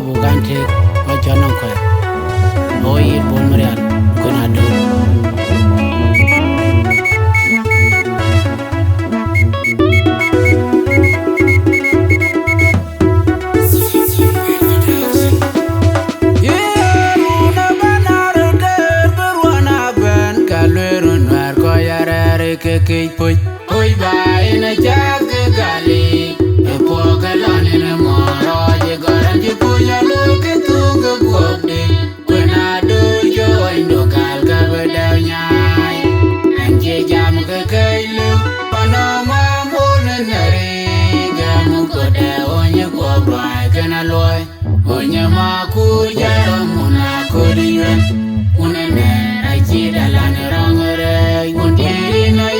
babu gante wajanan kwa oyi bon marial kuna do ke poi oi bai na jag gali e po galani na moro je garan je puya lo ke tu ga gode kwena do yo indo gal ga beda nyai anje jam ga kai lu panama mo na nare ga mu ko da onye ko bai kana loy onye ma ku ja mu na ko diwe unene ai ji da la ne rangere undi na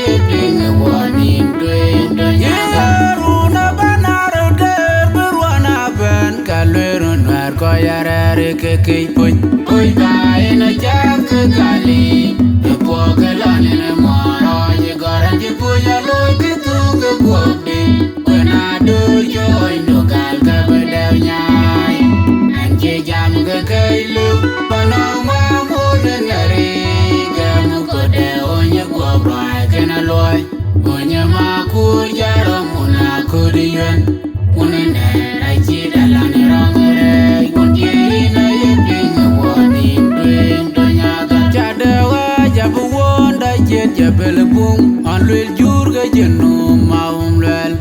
ke poi oi bai na jak gali e po galani na moro je garan je puya lo ke tu ga gode kwena do yo indo gal ga beda nyai anje jam ga kai lu panama mo na ngare ga mu ko de onye go brai kana loy onye ma ku jaro mu na ko diyen unene ai ji dalani rangere jabel bung anlil jurga jenu maum lel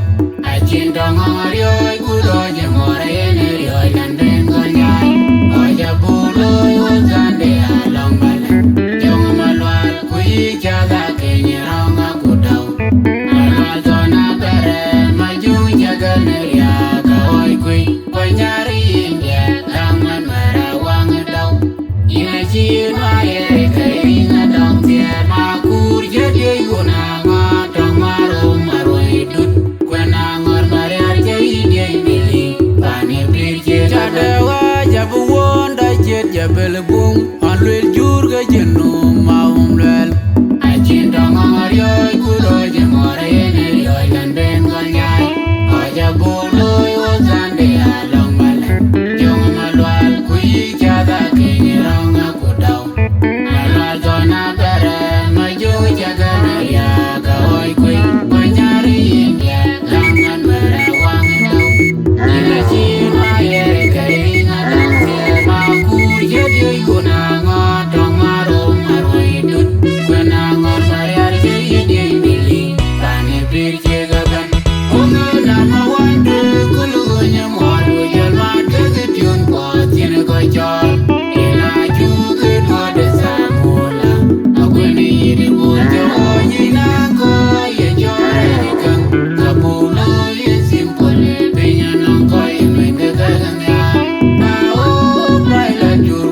ajin dong ngario kudo je more ne rio landen gonyai aja bulo wazande along balen jong malwal kui jaga kenyiranga kudau malwal zona bere maju jaga neria kawai kui konyari india langan mara wang dau ina ji maye kai na dong tie ma jabel bung anlil jurga jenu maum lel ajin dong ngario kudo je more ne rio landen gonyai aja bulo wazande along balen jong malwal kui jaga kenyiranga kudau malwal zona bere maju jaga neria kawai kui konyari india langan mere wang dau ina ji maye kai na dang tie ma ku ye guna ngot dong maro maroi dut kwena ngot mariar je ye bili tane bir je gagan ungu na mawande kulunya moru jel ma de tune ko tin ko jol ina ju ke do de samula akweni yiri bo jo yina ko ye jore kan kabulo ye simple penya non ko ye gagan ya ma o baila jur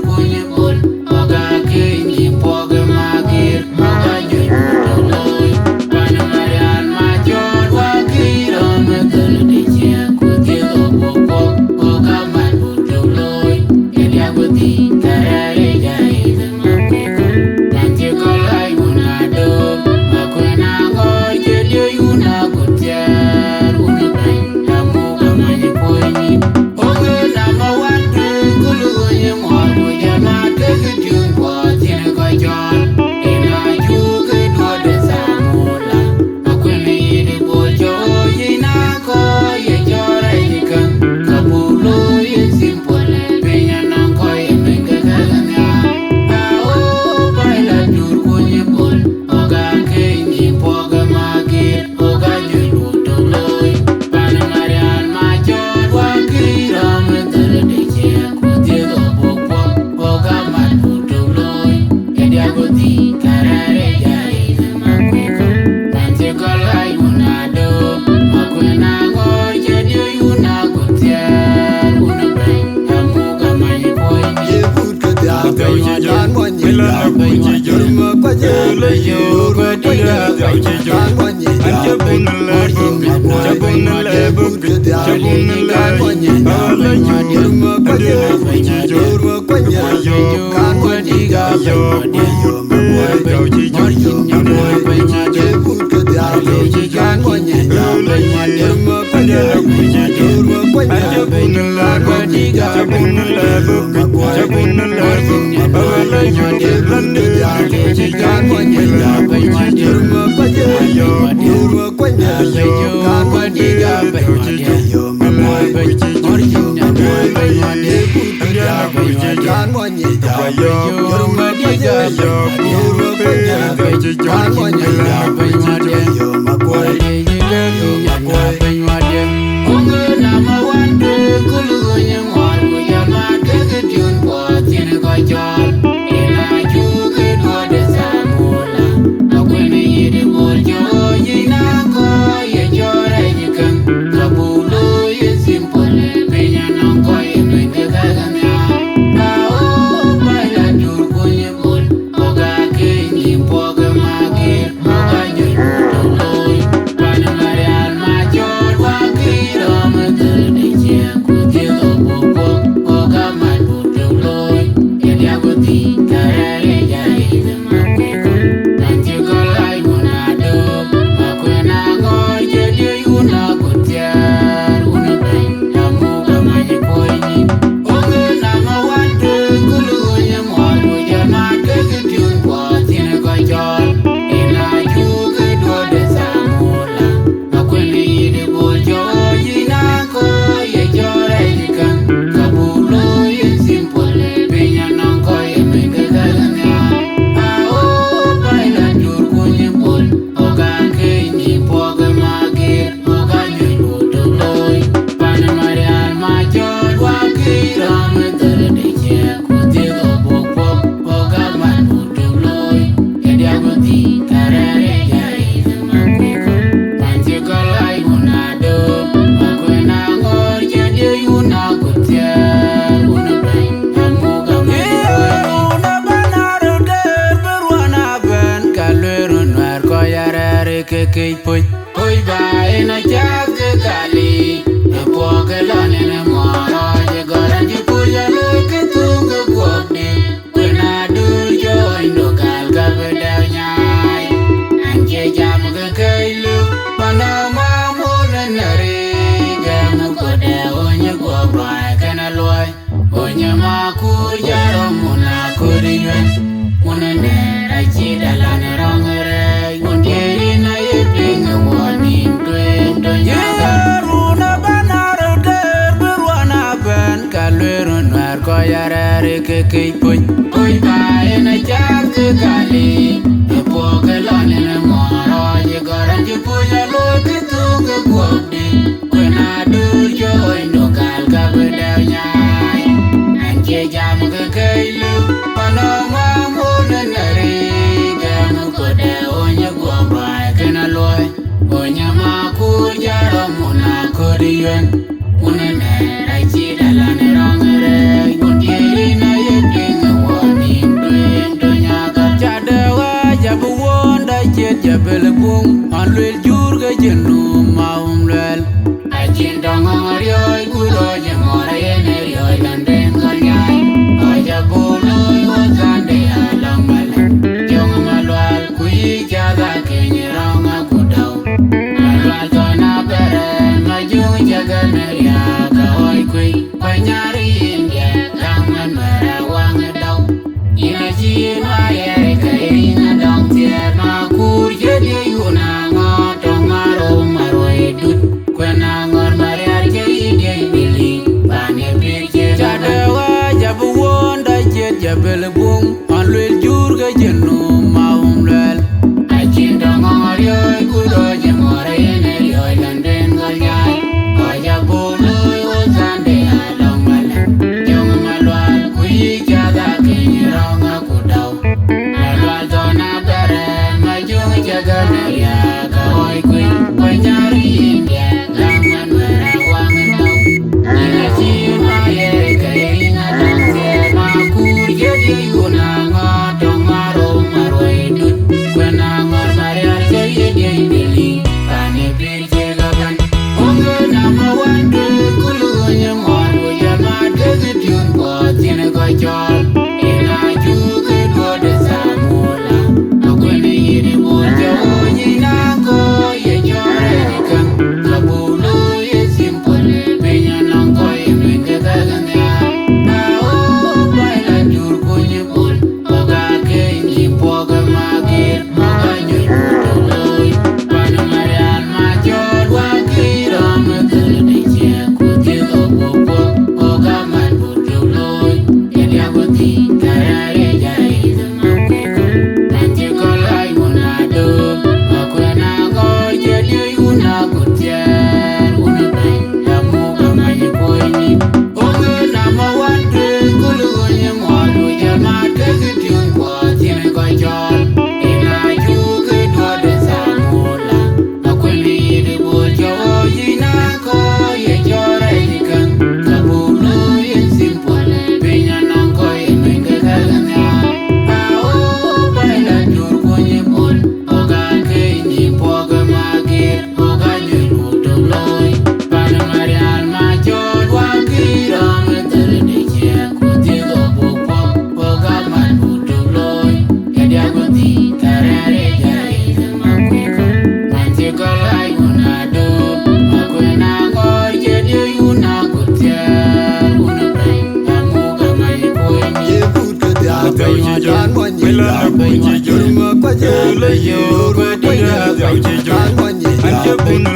Jabun